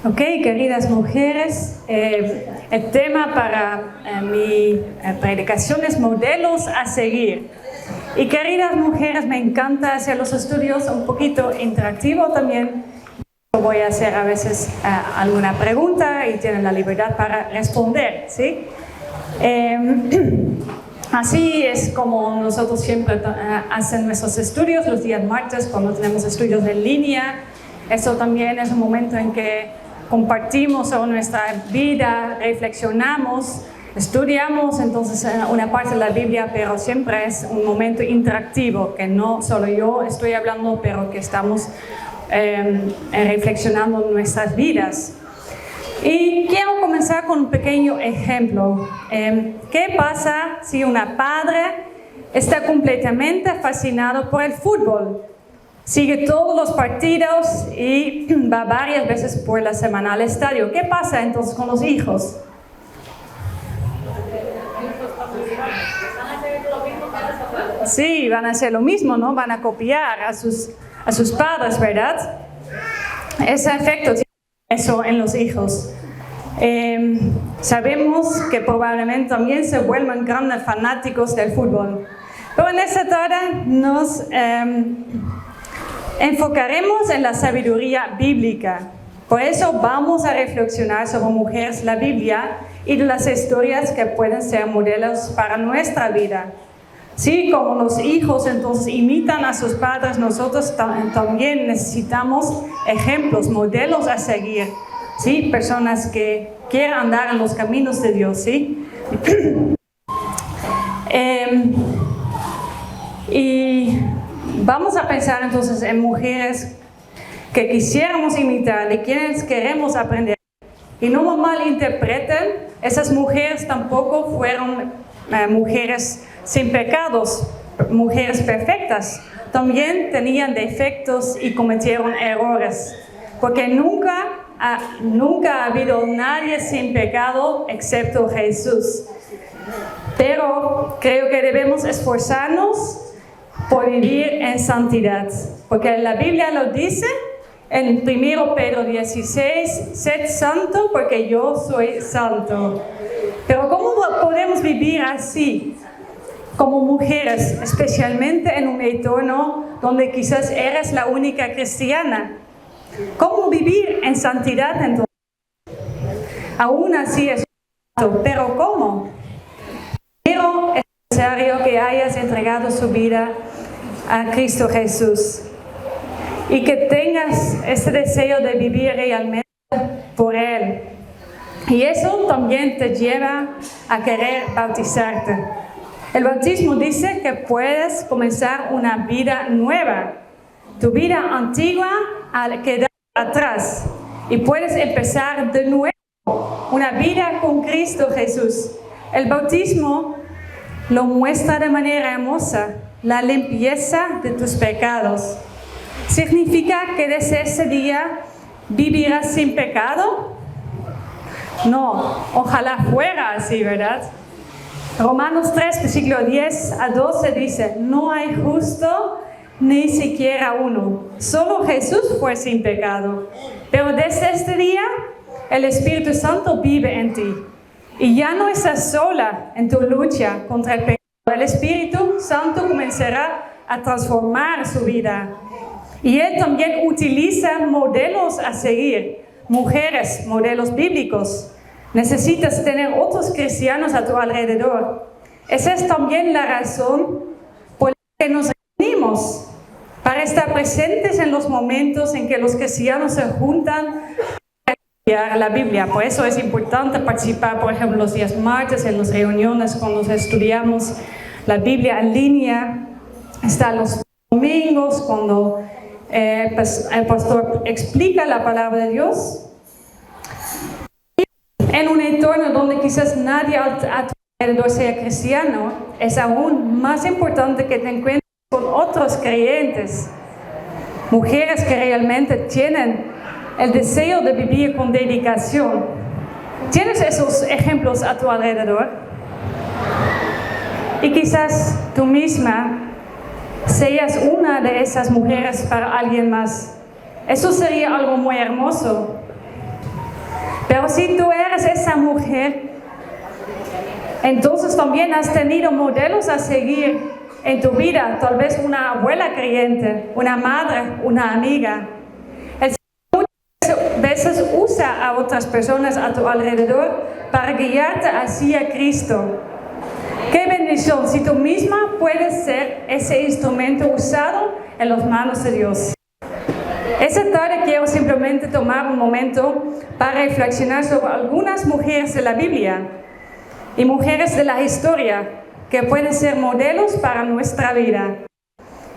Ok, queridas mujeres, el tema para mi predicación es modelos a seguir. Y queridas mujeres, me encanta hacer los estudios un poquito interactivos también. Voy a hacer a veces alguna pregunta y tienen la libertad para responder, ¿sí? Así es como nosotros siempre hacen nuestros estudios los días martes cuando tenemos estudios en línea. Eso también es un momento en que compartimos sobre nuestra vida, reflexionamos, estudiamos entonces una parte de la Biblia, pero siempre es un momento interactivo, que no solo yo estoy hablando, pero que estamos reflexionando en nuestras vidas. Y quiero comenzar con un pequeño ejemplo. ¿Qué pasa si una padre está completamente fascinado por el fútbol? Sigue todos los partidos y va varias veces por la semana al estadio. ¿Qué pasa entonces con los hijos? Sí, van a hacer lo mismo, ¿no? Van a copiar a sus padres, ¿verdad? Ese efecto tiene eso en los hijos. Sabemos que probablemente también se vuelvan grandes fanáticos del fútbol. Pero en esta tarde nos enfocaremos en la sabiduría bíblica. Por eso vamos a reflexionar sobre mujeres, la Biblia y de las historias que pueden ser modelos para nuestra vida. Sí, como los hijos entonces imitan a sus padres, nosotros también necesitamos ejemplos, modelos a seguir. Sí, personas que quieran andar en los caminos de Dios, ¿sí? Y vamos a pensar entonces en mujeres que quisiéramos imitar, de quienes queremos aprender. Y no malinterpreten, esas mujeres tampoco fueron mujeres sin pecados, mujeres perfectas. También tenían defectos y cometieron errores. Porque nunca ha habido nadie sin pecado excepto Jesús. Pero creo que debemos esforzarnos por vivir en santidad. Porque la Biblia lo dice en 1 Pedro 16, sed santo porque yo soy santo. Pero ¿cómo podemos vivir así? Como mujeres, especialmente en un entorno donde quizás eres la única cristiana. ¿Cómo vivir en santidad entonces? Aún así es santo, pero ¿cómo? Primero es necesario que hayas entregado su vida a Cristo Jesús y que tengas ese deseo de vivir realmente por Él. Y eso también te lleva a querer bautizarte. El bautismo dice que puedes comenzar una vida nueva. Tu vida antigua al quedar atrás y puedes empezar de nuevo una vida con Cristo Jesús. El bautismo lo muestra de manera hermosa, la limpieza de tus pecados. ¿Significa que desde ese día vivirás sin pecado? No, ojalá fuera así, ¿verdad? Romanos 3, versículo 10 a 12 dice, no hay justo ni siquiera uno. Solo Jesús fue sin pecado. Pero desde este día, el Espíritu Santo vive en ti. Y ya no estás sola en tu lucha contra el pecado. El Espíritu Santo comenzará a transformar su vida. Y Él también utiliza modelos a seguir. Mujeres, modelos bíblicos. Necesitas tener otros cristianos a tu alrededor. Esa es también la razón por la que nos reunimos. Para estar presentes en los momentos en que los cristianos se juntan a estudiar la Biblia. Por eso es importante participar, por ejemplo, los días martes en las reuniones cuando estudiamos la Biblia en línea. Está los domingos cuando el pastor explica la palabra de Dios. En un entorno donde quizás nadie a tu alrededor sea cristiano, es aún más importante que te encuentres con otros creyentes, mujeres que realmente tienen el deseo de vivir con dedicación. ¿Tienes esos ejemplos a tu alrededor? Y quizás tú misma seas una de esas mujeres para alguien más. Eso sería algo muy hermoso. Pero si tú eres esa mujer, entonces también has tenido modelos a seguir en tu vida, tal vez una abuela creyente, una madre, una amiga. El Señor muchas veces usa a otras personas a tu alrededor para guiarte hacia Cristo. ¡Qué bendición! Si tú misma puedes ser ese instrumento usado en las manos de Dios. Esta tarde quiero simplemente tomar un momento para reflexionar sobre algunas mujeres de la Biblia y mujeres de la historia que pueden ser modelos para nuestra vida.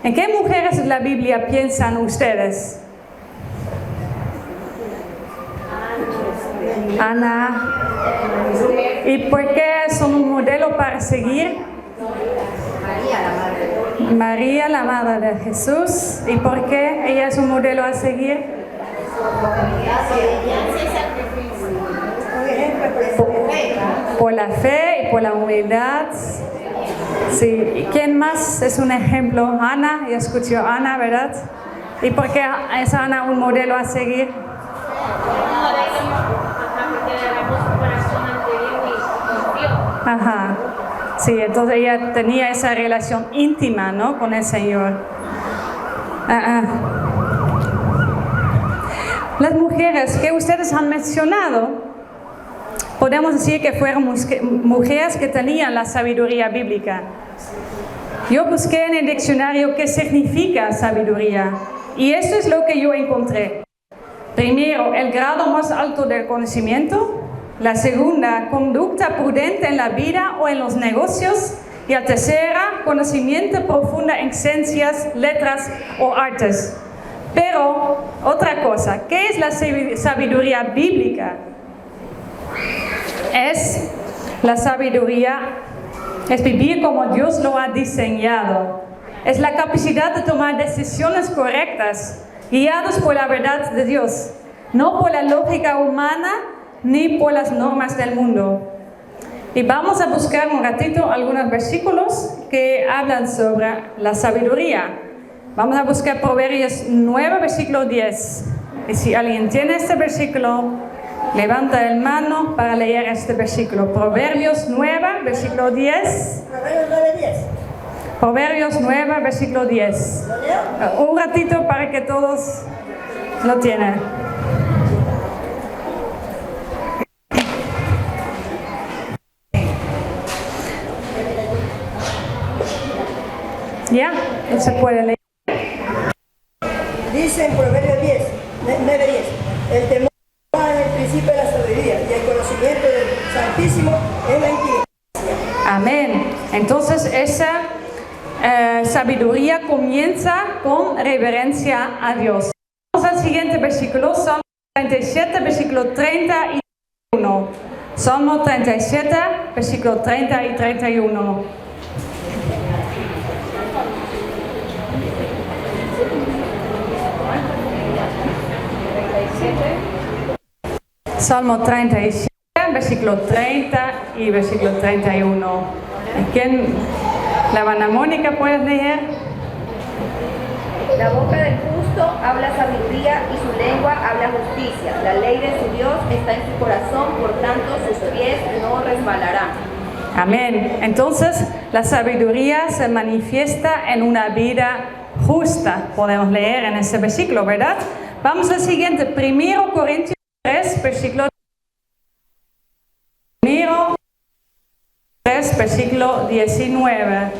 ¿En qué mujeres de la Biblia piensan ustedes? Ana. ¿Y por qué son un modelo para seguir? María, la madre de Jesús. ¿Y por qué ella es un modelo a seguir? Por la fe y por la humildad. Sí. ¿Y quién más es un ejemplo? Ana, ya escuchó a Ana, ¿verdad? ¿Y por qué es Ana un modelo a seguir? Ajá. Sí, entonces ella tenía esa relación íntima, ¿no? Con el Señor. Las mujeres que ustedes han mencionado, podemos decir que fueron mujeres que tenían la sabiduría bíblica. Yo busqué en el diccionario qué significa sabiduría y eso es lo que yo encontré. Primero, el grado más alto del conocimiento. La segunda, conducta prudente en la vida o en los negocios. Y la tercera, conocimiento profundo en ciencias, letras o artes. Pero, otra cosa, ¿qué es la sabiduría bíblica? La sabiduría es vivir como Dios lo ha diseñado. Es la capacidad de tomar decisiones correctas, guiados por la verdad de Dios, no por la lógica humana ni por las normas del mundo. Y vamos a buscar un ratito algunos versículos que hablan sobre la sabiduría. Vamos a buscar Proverbios 9, versículo 10. Y si alguien tiene este versículo, levanta la mano para leer este versículo. Proverbios 9, versículo 10. Proverbios 9, 10. Proverbios 9, versículo 10. Un ratito para que todos lo tienen. ¿Ya? No se puede leer. Dice en Proverbios 9, 10. El temor es el principio de la sabiduría y el conocimiento del Santísimo es la inteligencia. Amén. Entonces esa sabiduría comienza con reverencia a Dios. Vamos al siguiente versículo, Salmo 37, versículo 31. Salmo 37, versículo 30 y 31. Salmo 37, versículo 30 y versículo 31. ¿Quién? La Ana Mónica, ¿puedes leer? La boca del justo habla sabiduría y su lengua habla justicia. La ley de su Dios está en su corazón, por tanto sus pies no resbalarán. Amén. Entonces, la sabiduría se manifiesta en una vida justa. Podemos leer en este versículo, ¿verdad? Vamos al siguiente, 1 Corintios 3, versículo 3, versículo 19.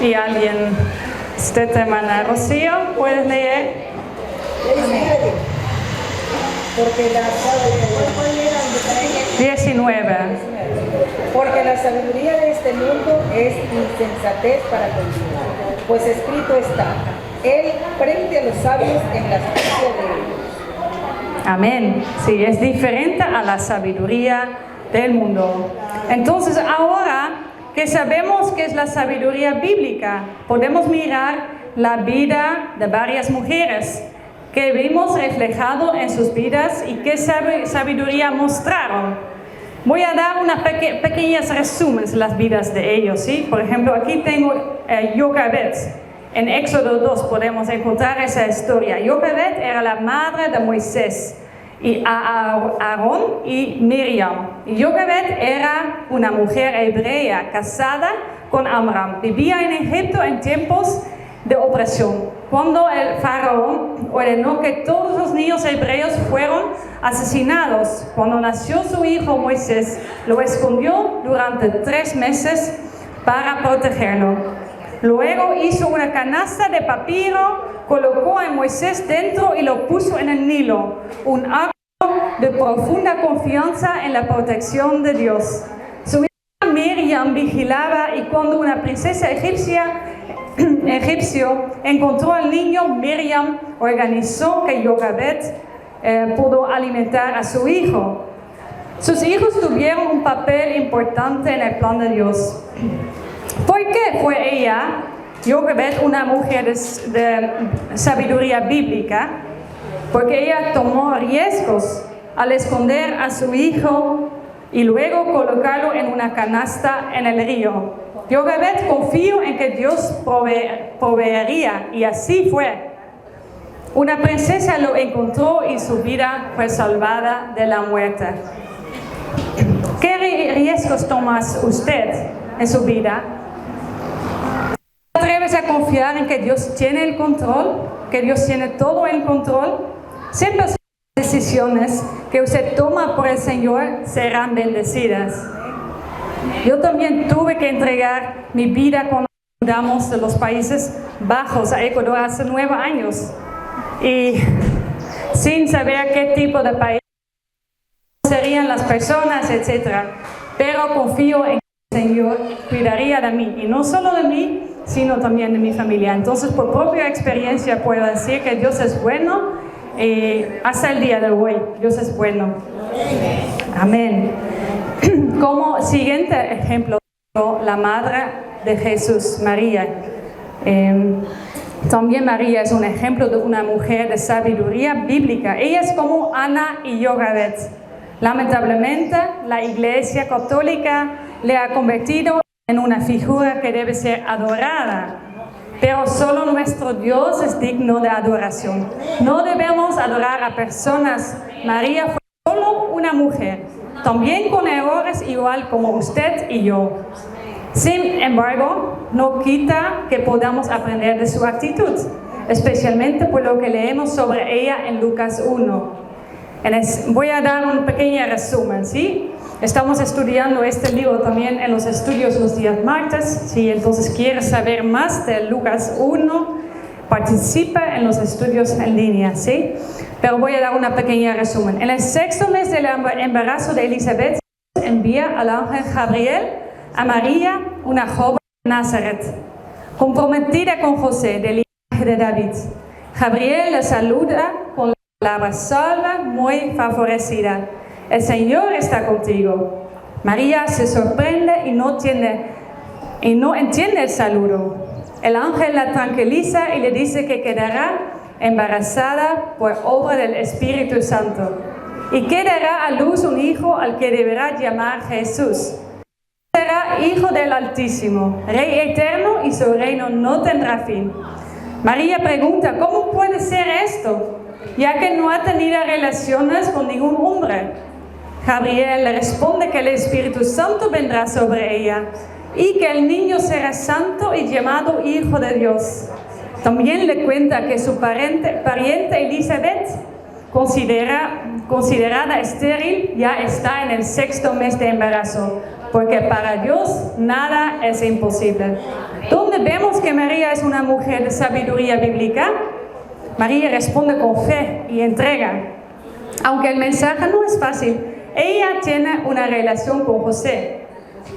Y alguien, usted, hermana Rocío, ¿puedes leer? Porque la sabiduría 19. Porque la sabiduría de este mundo es insensatez para continuar, pues escrito está, Él prende a los sabios en la astucia de ellos. Amén. Sí, es diferente a la sabiduría del mundo. Entonces, ahora que sabemos que es la sabiduría bíblica, podemos mirar la vida de varias mujeres que vimos reflejado en sus vidas y qué sabiduría mostraron. Voy a dar unas pequeñas resúmenes de las vidas de ellos, ¿sí? Por ejemplo, aquí tengo Jochebed. En Éxodo 2 podemos encontrar esa historia. Joquebed era la madre de Moisés, y a Aarón y Miriam. Y Joquebed era una mujer hebrea casada con Amram. Vivía en Egipto en tiempos de opresión, cuando el faraón ordenó que todos los niños hebreos fueron asesinados. Cuando nació su hijo Moisés, lo escondió durante 3 meses para protegerlo. Luego hizo una canasta de papiro, colocó a Moisés dentro y lo puso en el Nilo, un acto de profunda confianza en la protección de Dios. Su hija Miriam vigilaba, y cuando una princesa egipcio encontró al niño, Miriam organizó que Joquebed pudo alimentar a su hijo. Sus hijos tuvieron un papel importante en el plan de Dios. ¿Por qué fue ella, Joquebed, una mujer de sabiduría bíblica? Porque ella tomó riesgos al esconder a su hijo y luego colocarlo en una canasta en el río. Joquebed confió en que Dios proveería, y así fue. Una princesa lo encontró y su vida fue salvada de la muerte. ¿Qué riesgos tomas usted en su vida? ¿Te atreves a confiar en que Dios tiene el control? ¿Que Dios tiene todo el control? Siempre las decisiones que usted toma por el Señor serán bendecidas. Yo también tuve que entregar mi vida cuando mudamos de los Países Bajos a Ecuador hace 9 años. Y sin saber qué tipo de país serían las personas, etc. Pero confío en que el Señor cuidaría de mí. Y no solo de mí, sino también de mi familia. Entonces, por propia experiencia puedo decir que Dios es bueno. Hasta el día de hoy, Dios es bueno. Amén. Como siguiente ejemplo, la madre de Jesús, María. También María es un ejemplo de una mujer de sabiduría bíblica. Ella es como Ana y Joquebed. Lamentablemente, la Iglesia Católica le ha convertido en una figura que debe ser adorada. Pero solo nuestro Dios es digno de adoración. No debemos adorar a personas. María fue solo una mujer, también con errores igual como usted y yo. Sin embargo, no quita que podamos aprender de su actitud, especialmente por lo que leemos sobre ella en Lucas 1. Voy a dar un pequeño resumen, ¿sí? Estamos estudiando este libro también en los estudios los días martes. Si entonces quieres saber más de Lucas 1, participa en los estudios en línea, ¿sí? Pero voy a dar una pequeña resumen. En el 6º mes del embarazo de Elizabeth, envía al ángel Gabriel a María, una joven de Nazaret, comprometida con José, del linaje de David. Gabriel la saluda con la palabra salva, muy favorecida. El Señor está contigo. María se sorprende y no entiende el saludo. El ángel la tranquiliza y le dice que quedará embarazada por obra del Espíritu Santo y que dará a luz un hijo al que deberá llamar Jesús. Será hijo del Altísimo, Rey eterno, y su reino no tendrá fin. María pregunta: ¿cómo puede ser esto? Ya que no ha tenido relaciones con ningún hombre. Gabriel le responde que el Espíritu Santo vendrá sobre ella y que el niño será santo y llamado Hijo de Dios. También le cuenta que su pariente Elizabeth, considerada estéril, ya está en el 6º mes de embarazo, porque para Dios nada es imposible. ¿Dónde vemos que María es una mujer de sabiduría bíblica? María responde con fe y entrega. Aunque el mensaje no es fácil, ella tiene una relación con José,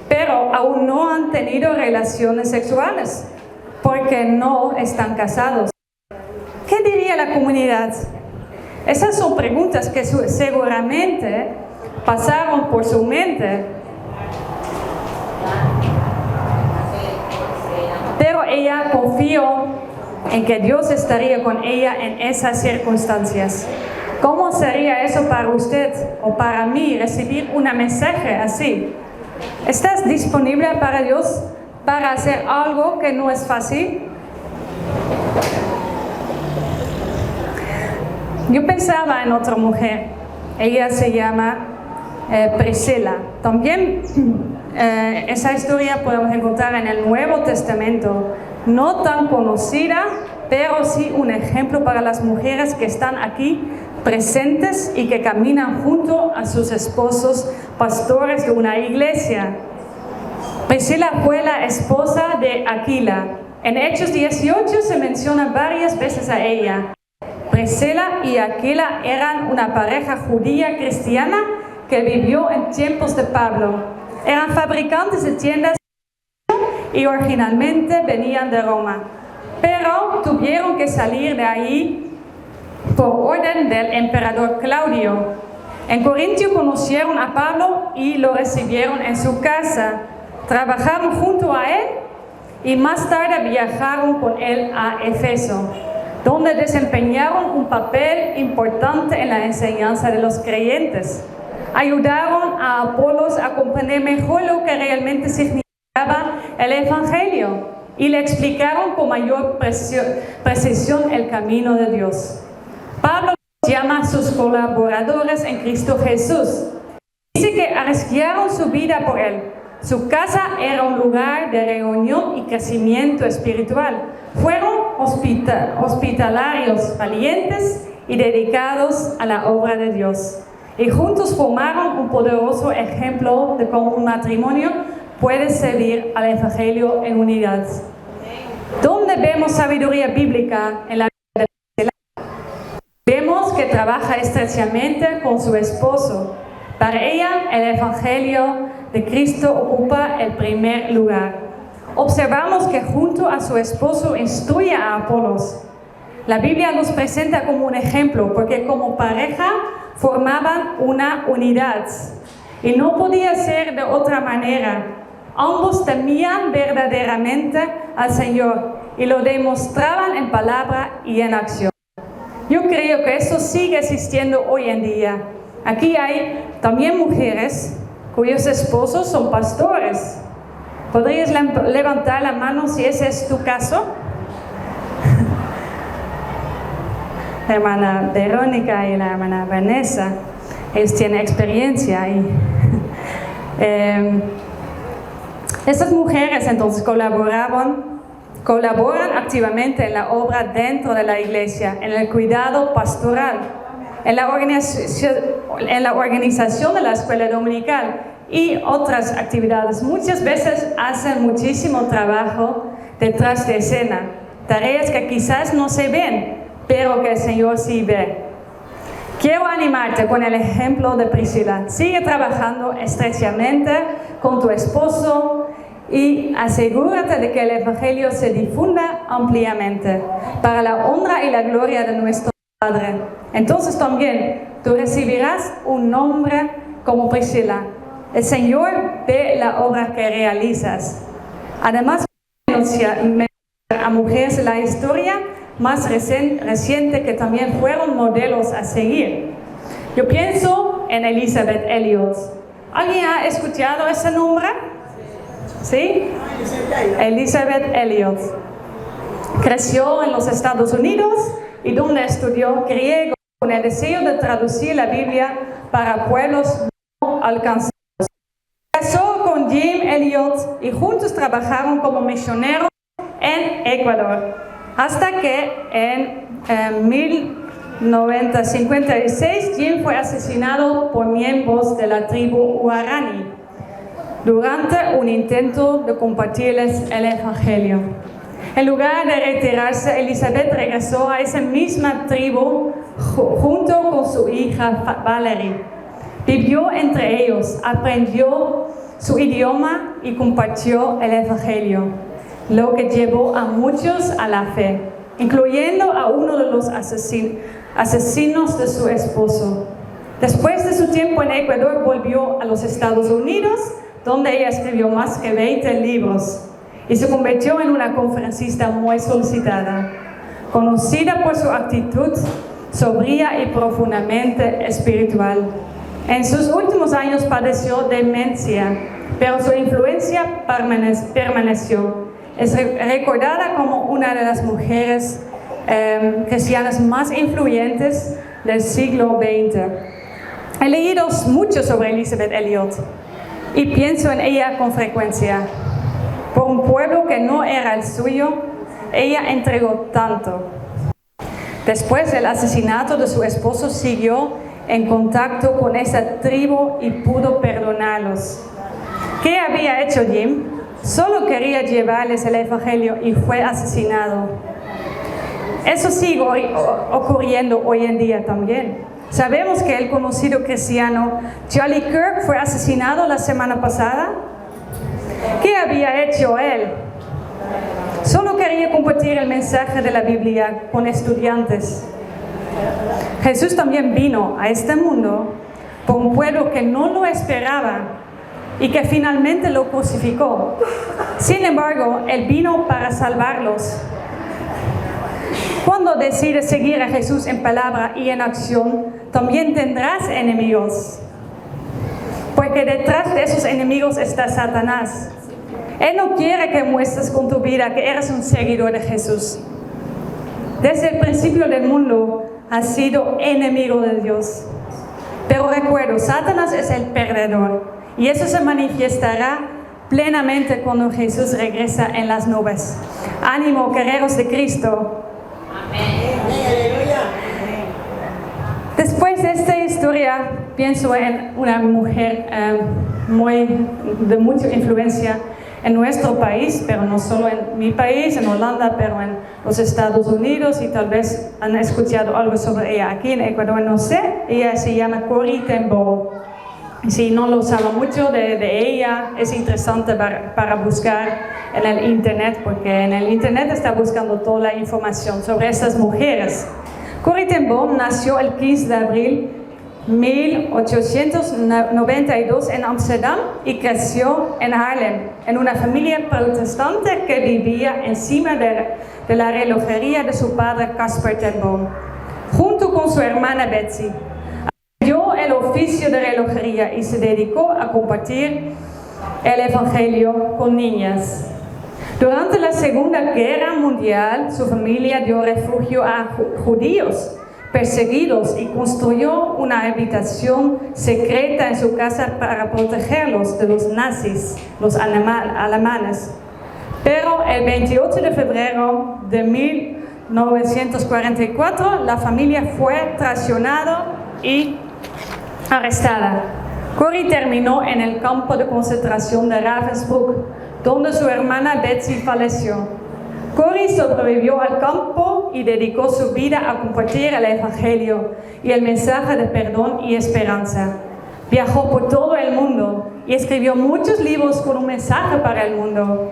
pero aún no han tenido relaciones sexuales, porque no están casados. ¿Qué diría la comunidad? Esas son preguntas que seguramente pasaron por su mente. Pero ella confió en que Dios estaría con ella en esas circunstancias. ¿Cómo sería eso para usted o para mí recibir un mensaje así? ¿Estás disponible para Dios para hacer algo que no es fácil? Yo pensaba en otra mujer, ella se llama Priscila. También esa historia podemos encontrar en el Nuevo Testamento, no tan conocida, pero sí un ejemplo para las mujeres que están aquí presentes y que caminan junto a sus esposos, pastores de una iglesia. Priscila fue la esposa de Aquila. En Hechos 18 se menciona varias veces a ella. Priscila y Aquila eran una pareja judía cristiana que vivió en tiempos de Pablo. Eran fabricantes de tiendas y originalmente venían de Roma, pero tuvieron que salir de ahí por orden del emperador Claudio. En Corintio conocieron a Pablo y lo recibieron en su casa. Trabajaron junto a él y más tarde viajaron con él a Éfeso, donde desempeñaron un papel importante en la enseñanza de los creyentes. Ayudaron a Apolos a comprender mejor lo que realmente significaba el Evangelio y le explicaron con mayor precisión el camino de Dios. Pablo llama a sus colaboradores en Cristo Jesús. Dice que arriesgaron su vida por él. Su casa era un lugar de reunión y crecimiento espiritual. Fueron hospitalarios, valientes y dedicados a la obra de Dios. Y juntos formaron un poderoso ejemplo de cómo un matrimonio puede servir al Evangelio en unidad. ¿Dónde vemos sabiduría bíblica en la vida de Priscila? Vemos que trabaja estrechamente con su esposo. Para ella, el Evangelio de Cristo ocupa el primer lugar. Observamos que junto a su esposo instruye a Apolos. La Biblia nos presenta como un ejemplo, porque como pareja formaban una unidad. Y no podía ser de otra manera. Ambos temían verdaderamente al Señor y lo demostraban en palabra y en acción. Yo creo que eso sigue existiendo hoy en día. Aquí hay también mujeres cuyos esposos son pastores. ¿Podrías levantar la mano si ese es tu caso? La hermana Verónica y la hermana Vanessa, ellos tienen experiencia ahí. Estas mujeres entonces colaboran activamente en la obra dentro de la iglesia, en el cuidado pastoral, en la organización de la escuela dominical y otras actividades. Muchas veces hacen muchísimo trabajo detrás de escena, tareas que quizás no se ven, pero que el Señor sí ve. Quiero animarte con el ejemplo de Priscila. Sigue trabajando estrechamente con tu esposo y asegúrate de que el Evangelio se difunda ampliamente para la honra y la gloria de nuestro Padre. Entonces también tú recibirás un nombre como Priscila. El Señor ve la obra que realizas. Además, a mujeres de la historia más reciente que también fueron modelos a seguir. Yo pienso en Elisabeth Elliot. ¿Alguien ha escuchado ese nombre? ¿Sí? Elizabeth Elliot. Creció en los Estados Unidos y donde estudió griego con el deseo de traducir la Biblia para pueblos no alcanzados. Casó con Jim Elliot y juntos trabajaron como misioneros en Ecuador, hasta que en 1956 Jim fue asesinado por miembros de la tribu Guarani durante un intento de compartirles el Evangelio. En lugar de retirarse, Elizabeth regresó a esa misma tribu junto con su hija Valerie. Vivió entre ellos, aprendió su idioma y compartió el Evangelio, lo que llevó a muchos a la fe, incluyendo a uno de los asesinos de su esposo. Después de su tiempo en Ecuador, volvió a los Estados Unidos, donde ella escribió más que 20 libros y se convirtió en una conferencista muy solicitada, conocida por su actitud sobria y profundamente espiritual. En sus últimos años padeció demencia, pero su influencia permaneció. Es recordada como una de las mujeres cristianas más influyentes del siglo XX. He leído mucho sobre Elisabeth Elliot y pienso en ella con frecuencia. Por un pueblo que no era el suyo, ella entregó tanto. Después del asesinato de su esposo, siguió en contacto con esa tribu y pudo perdonarlos. ¿Qué había hecho Jim? Solo quería llevarles el evangelio y fue asesinado. Eso sigue ocurriendo hoy en día también. Sabemos que el conocido cristiano Charlie Kirk fue asesinado la semana pasada. ¿Qué había hecho él? Solo quería compartir el mensaje de la Biblia con estudiantes. Jesús también vino a este mundo por un pueblo que no lo esperaba y que finalmente lo crucificó. Sin embargo, Él vino para salvarlos. Cuando decides seguir a Jesús en palabra y en acción, también tendrás enemigos. Porque detrás de esos enemigos está Satanás. Él no quiere que muestres con tu vida que eres un seguidor de Jesús. Desde el principio del mundo has sido enemigo de Dios. Pero recuerda, Satanás es el perdedor y eso se manifestará plenamente cuando Jesús regresa en las nubes. Ánimo, guerreros de Cristo. Después de esta historia, pienso en una mujer de mucha influencia en nuestro país, pero no solo en mi país, en Holanda, pero en los Estados Unidos, y tal vez han escuchado algo sobre ella aquí en Ecuador, no sé. Ella se llama Corrie ten Boom. Si no lo saben mucho de ella, es interesante para buscar en el internet, porque en el internet está buscando toda la información sobre estas mujeres. Corrie ten Boom nació el 15 de abril de 1892 en Amsterdam y creció en Haarlem, en una familia protestante que vivía encima de la relojería de su padre Caspar ten Boom, junto con su hermana Betsy. Aprendió el oficio de relojería y se dedicó a compartir el evangelio con niñas. Durante la Segunda Guerra Mundial, su familia dio refugio a judíos perseguidos y construyó una habitación secreta en su casa para protegerlos de los nazis, los alemanes. Pero el 28 de febrero de 1944, la familia fue traicionada y arrestada. Corrie terminó en el campo de concentración de Ravensbrück, donde su hermana Betsy falleció. Corrie sobrevivió al campo y dedicó su vida a compartir el evangelio y el mensaje de perdón y esperanza. Viajó por todo el mundo y escribió muchos libros con un mensaje para el mundo.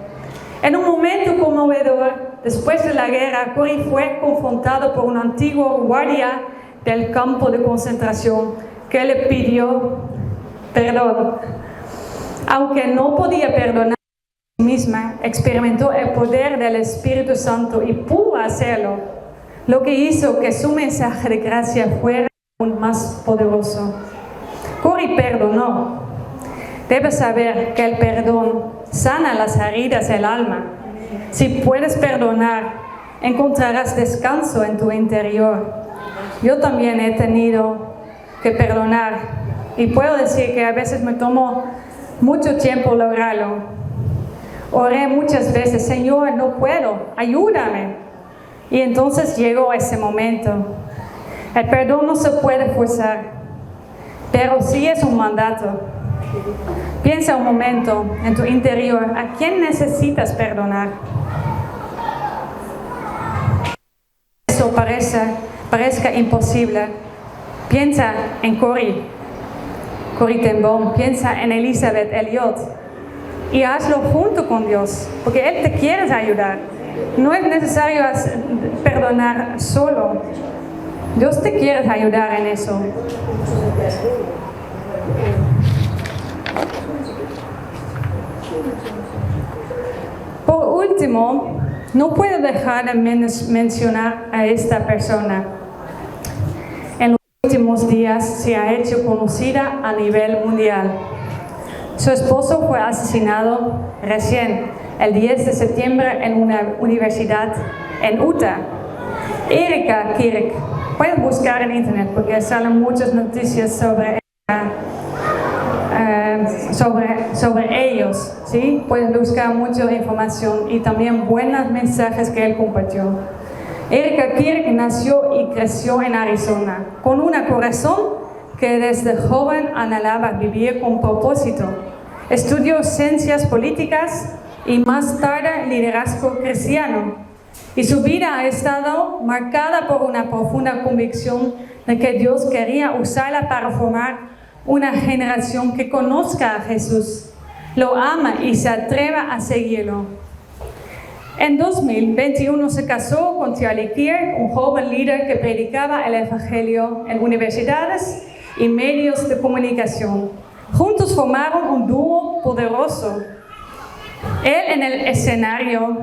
En un momento conmovedor, después de la guerra, Corrie fue confrontado por un antiguo guardia del campo de concentración que le pidió perdón. Aunque no podía perdonar a sí misma, experimentó el poder del Espíritu Santo y pudo hacerlo, lo que hizo que su mensaje de gracia fuera aún más poderoso. Corrie perdonó. Debes saber que el perdón sana las heridas del alma. Si puedes perdonar, encontrarás descanso en tu interior. Yo también he tenido que perdonar y puedo decir que a veces me tomo mucho tiempo lograrlo. Oré muchas veces, Señor, no puedo, ayúdame. Y entonces llegó ese momento. El perdón no se puede forzar, pero sí es un mandato. Piensa un momento en tu interior, ¿a quién necesitas perdonar? Eso parezca imposible. Piensa en Corrie ten Boom, piensa en Elisabeth Elliot y hazlo junto con Dios, porque Él te quiere ayudar. No es necesario perdonar solo. Dios te quiere ayudar en eso. Por último, no puedo dejar de mencionar a esta persona. En los últimos días se ha hecho conocida a nivel mundial. Su esposo fue asesinado recién, el 10 de septiembre, en una universidad en Utah. Erika Kirk, pueden buscar en internet porque salen muchas noticias sobre ellos, ¿sí? Pueden buscar mucha información y también buenos mensajes que él compartió. Erika Kirk nació y creció en Arizona con un corazón que desde joven anhelaba vivir con propósito. Estudió ciencias políticas y más tarde liderazgo cristiano. Y su vida ha estado marcada por una profunda convicción de que Dios quería usarla para formar una generación que conozca a Jesús, lo ama y se atreva a seguirlo. En 2021 se casó con Charlie Kirk, un joven líder que predicaba el Evangelio en universidades y medios de comunicación. Juntos formaron un dúo poderoso. Él en el escenario,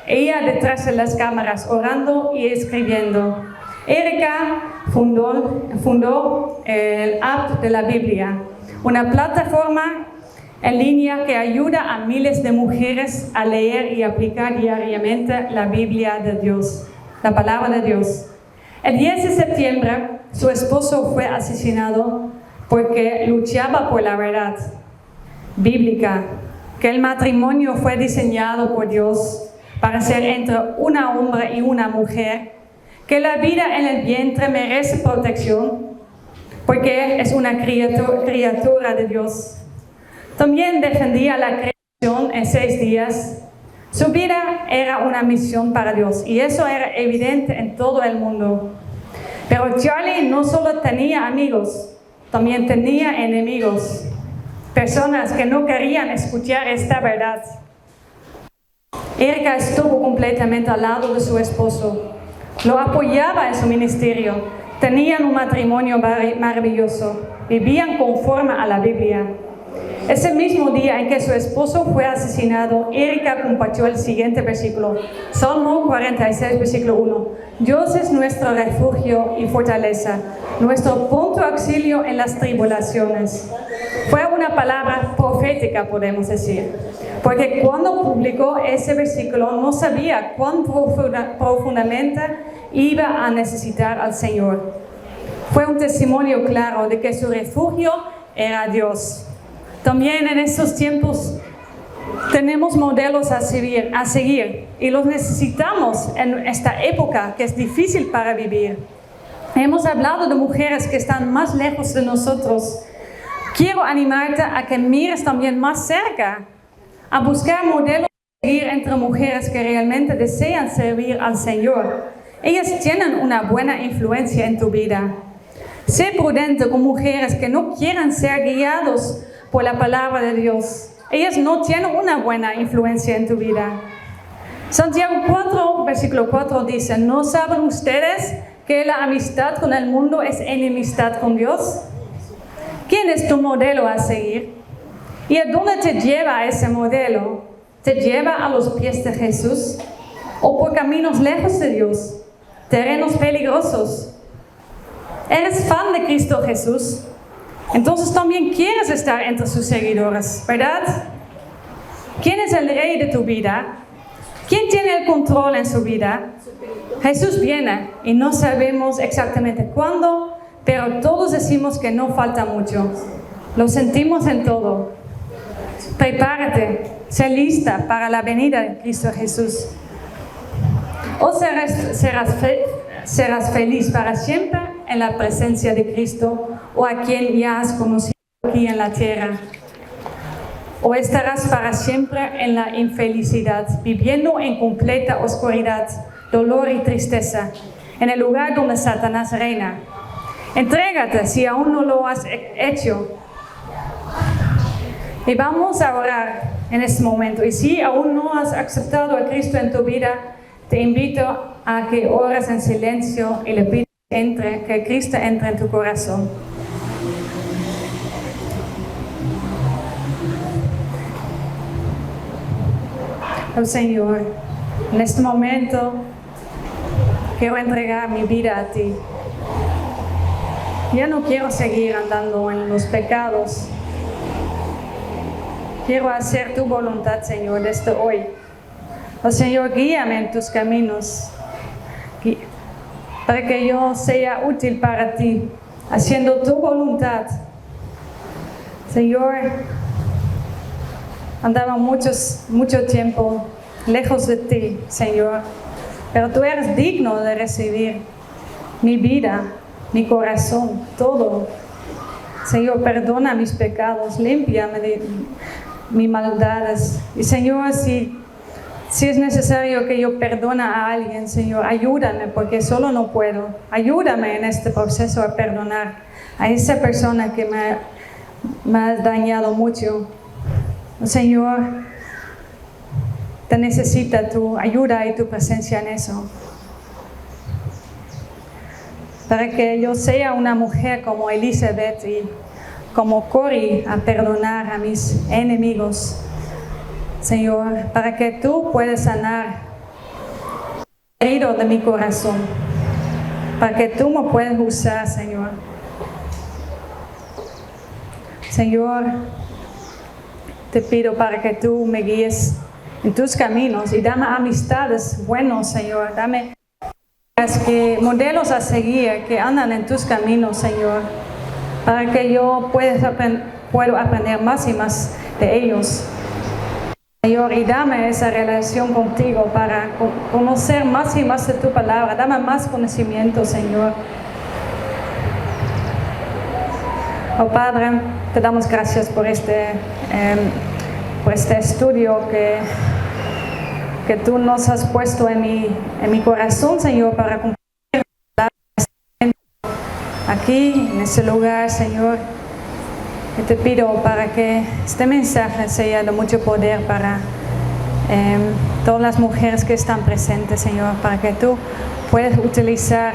ella detrás de las cámaras, orando y escribiendo. Erika fundó el App de la Biblia, una plataforma en línea que ayuda a miles de mujeres a leer y aplicar diariamente la Biblia de Dios, la palabra de Dios. El 10 de septiembre, su esposo fue asesinado porque luchaba por la verdad bíblica, que el matrimonio fue diseñado por Dios para ser entre un hombre y una mujer, que la vida en el vientre merece protección porque es una criatura de Dios. También defendía la creación en 6 días. Su vida era una misión para Dios y eso era evidente en todo el mundo. Pero Charlie no solo tenía amigos, también tenía enemigos, personas que no querían escuchar esta verdad. Erika estuvo completamente al lado de su esposo, lo apoyaba en su ministerio, tenían un matrimonio maravilloso, vivían conforme a la Biblia. Ese mismo día en que su esposo fue asesinado, Erika compartió el siguiente versículo, Salmo 46, versículo 1. Dios es nuestro refugio y fortaleza, nuestro punto de auxilio en las tribulaciones. Fue una palabra profética, podemos decir, porque cuando publicó ese versículo no sabía cuán profundamente iba a necesitar al Señor. Fue un testimonio claro de que su refugio era Dios. También en estos tiempos tenemos modelos a seguir y los necesitamos en esta época que es difícil para vivir. Hemos hablado de mujeres que están más lejos de nosotros. Quiero animarte a que mires también más cerca, a buscar modelos a seguir entre mujeres que realmente desean servir al Señor. Ellas tienen una buena influencia en tu vida. Sé prudente con mujeres que no quieran ser guiados por la palabra de Dios. Ellas no tienen una buena influencia en tu vida. Santiago 4, versículo 4 dice, ¿no saben ustedes que la amistad con el mundo es enemistad con Dios? ¿Quién es tu modelo a seguir? ¿Y a dónde te lleva ese modelo? ¿Te lleva a los pies de Jesús? ¿O por caminos lejos de Dios? ¿Terrenos peligrosos? ¿Eres fan de Cristo Jesús? Entonces también quieres estar entre sus seguidores, ¿verdad? ¿Quién es el rey de tu vida? ¿Quién tiene el control en su vida? Jesús viene y no sabemos exactamente cuándo, pero todos decimos que no falta mucho. Lo sentimos en todo. Prepárate, sé lista para la venida de Cristo Jesús. O serás feliz para siempre en la presencia de Cristo o a quien ya has conocido aquí en la tierra. O estarás para siempre en la infelicidad, viviendo en completa oscuridad, dolor y tristeza, en el lugar donde Satanás reina. Entrégate si aún no lo has hecho. Y vamos a orar en este momento. Y si aún no has aceptado a Cristo en tu vida, te invito a que ores en silencio y le pidas que Cristo entre en tu corazón. Oh Señor, en este momento quiero entregar mi vida a ti. Ya no quiero seguir andando en los pecados. Quiero hacer tu voluntad, Señor, desde hoy. Oh Señor, guíame en tus caminos. para que yo sea útil para ti, haciendo tu voluntad. Señor, andaba mucho tiempo lejos de ti, Señor, pero tú eres digno de recibir mi vida, mi corazón, todo. Señor, perdona mis pecados, límpiame de mis maldades. Y Señor, si es necesario que yo perdone a alguien, Señor, ayúdame, porque solo no puedo. Ayúdame en este proceso a perdonar a esa persona que me ha dañado mucho. Señor, te necesita tu ayuda y tu presencia en eso. Para que yo sea una mujer como Elizabeth y como Cori a perdonar a mis enemigos. Señor, para que tú puedas sanar el herido de mi corazón. Para que tú me puedas usar, Señor. Señor, te pido para que tú me guíes en tus caminos y dame amistades buenos, Señor. Dame modelos a seguir que andan en tus caminos, Señor, para que yo pueda aprender más y más de ellos. Señor, y dame esa relación contigo para conocer más y más de tu palabra. Dame más conocimiento, Señor. Oh Padre, te damos gracias por este estudio que tú nos has puesto en mi corazón, Señor, para compartir aquí, en este lugar, Señor. Y te pido para que este mensaje sea de mucho poder para todas las mujeres que están presentes, Señor, para que tú puedas utilizar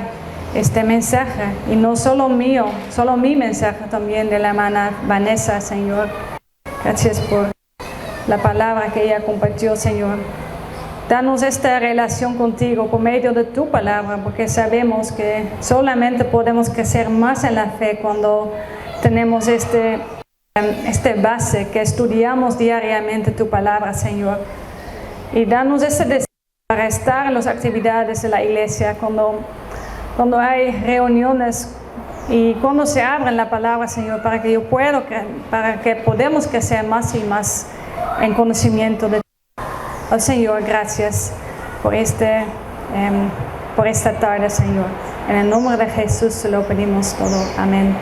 este mensaje, y no solo mío, solo mi mensaje, también de la hermana Vanessa, Señor. Gracias por la palabra que ella compartió, Señor. Danos esta relación contigo por medio de tu palabra, porque sabemos que solamente podemos crecer más en la fe cuando tenemos este base que estudiamos diariamente tu palabra, Señor. Y danos ese deseo para estar en las actividades de la iglesia, cuando hay reuniones y cuando se abre la palabra, Señor, para que podamos crecer más y más en conocimiento de ti. Oh, Señor, gracias por esta tarde, Señor. En el nombre de Jesús se lo pedimos todo. Amén.